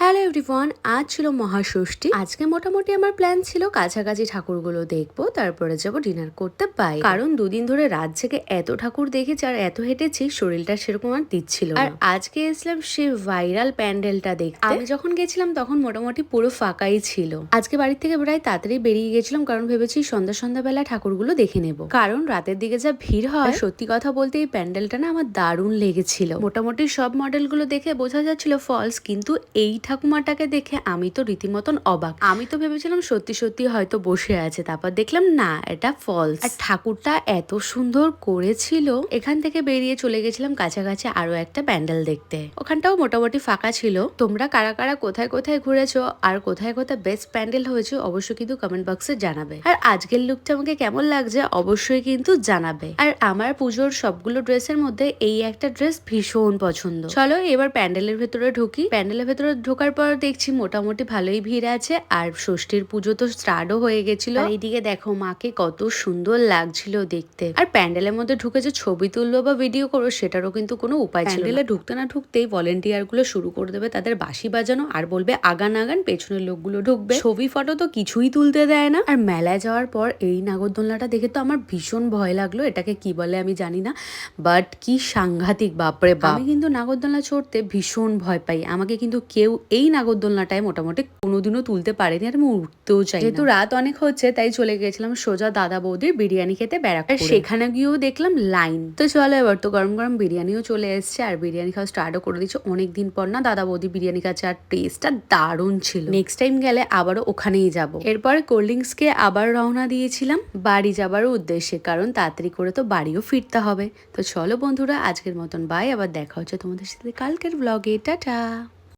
Hello everyone, আজ ছিল মহাষষ্ঠী। আজকে মোটামুটি আমার প্ল্যান ছিল কাছাকাছি ঠাকুরগুলো দেখবো, তারপরে যাবো ডিনার করতে পাই। কারণ দুদিন ধরে রাত জেগে এত ঠাকুর দেখেছি আর এত হেঁটেছি, শরীরটা সেরকম আর দিচ্ছিল না। আর আজকে এসলাম সেই ভাইরাল প্যান্ডেলটা দেখতে। আমি যখন গেছিলাম তখন মোটামুটি পুরো ফাঁকাই ছিল। আজকে বাড়ির থেকে প্রায় তাড়াতাড়ি বেরিয়ে গেছিলাম, কারণ ভেবেছি সন্ধ্যাবেলা ঠাকুরগুলো দেখে নেব। কারণ রাতের দিকে যা ভিড় হয়, সত্যি কথা বলতে এই প্যান্ডেলটা না আমার দারুণ লেগেছিল। মোটামুটি সব মডেলগুলো দেখে বোঝা যাচ্ছিল ফলস, কিন্তু এই ঠাকুমাটাকে দেখে আমি তো রীতিমতন অবাক। আমি তো ভেবেছিলাম সত্যি সত্যি হয়তো বসে আছে, তারপর দেখলাম না, এটা ফলস। আর ঠাকুরটা এত সুন্দর করেছিল। এখান থেকে বেরিয়ে চলে গেছিলাম কাছাকাছি আরো একটা প্যান্ডেল দেখতে। ওখানটাও মোটামুটি ফাঁকা ছিল। তোমরা কারা কারা কোথায় কোথায় ঘুরেছো আর কোথায় কোথায় বেস্ট প্যান্ডেল হয়েছে অবশ্যই কিন্তু কমেন্ট বক্সে জানাবে। আর আজকের লুকটা আমাকে কেমন লাগছে অবশ্যই কিন্তু জানাবে। আর আমার পুজোর সবগুলো ড্রেসের মধ্যে এই একটা ড্রেস ভীষণ পছন্দ। চলো এবার প্যান্ডেলের ভেতরে ঢুকি। প্যান্ডেলের ভেতরে ঢোকার পর দেখছি মোটামুটি ভালোই ভিড় আছে, আর ষষ্ঠীর পুজো তো স্টার্টও হয়ে গেছিল। আর এইদিকে দেখো মাকে কত সুন্দর লাগছিল দেখতে। আর প্যান্ডেলের মধ্যে ঢুকে যে ছবি তুলবো বা ভিডিও করবো সেটারও কিন্তু কোনো উপায় ছিল না। প্যান্ডেলে ঢুকতে না ঢুকতেই ভলেন্টিয়ার গুলো শুরু করে দেবে তাদের বাঁশি বাজানো, আর বলবে আগান আগান, পেছনের লোকগুলো ঢুকবে। ছবি ফটো তো কিছুই তুলতে দেয় না। আর মেলায় যাওয়ার পর এই নাগরদোলনাটা দেখে তো আমার ভীষণ ভয় লাগলো। এটাকে কি বলে আমি জানি না, বাট কি সাংঘাতিক, বাপরে বাপ। আমি কিন্তু নাগরদোলনা চড়তে ভীষণ ভয় পাই। আমাকে কিন্তু কেউ এই নাগরদোলনাটায় মোটামুটি কোনোদিনও তুলতে পারেনি, আর আমি উঠতেও চাই। যেহেতু রাত অনেক হচ্ছে তাই চলে গেছিলাম সোজা দাদা বৌদির বিরিয়ানি খেতে ব্যারাকপুরে। সেখানে গিয়েও দেখলাম লাইন। তো চলো এবার তো গরম গরম বিরিয়ানিও চলে এসছে, আর বিরিয়ানি খাওয়া স্টার্টও করে দিচ্ছে। অনেকদিন পর না দাদা বৌদি বিরিয়ানি খাচ্ছে, আর টেস্টটা দারুণ ছিল। নেক্সট টাইম গেলে আবারও ওখানেই যাব। এরপরে কোল্ড ড্রিঙ্কস কে আবার রওনা দিয়েছিলাম বাড়ি যাবার উদ্দেশ্যে, কারণ তাড়াতাড়ি করে তো বাড়িও ফিরতে হবে। তো চলো বন্ধুরা, আজকের মতন বাই, আবার দেখা হচ্ছে তোমাদের সাথে কালকের ব্লগে। টাটা।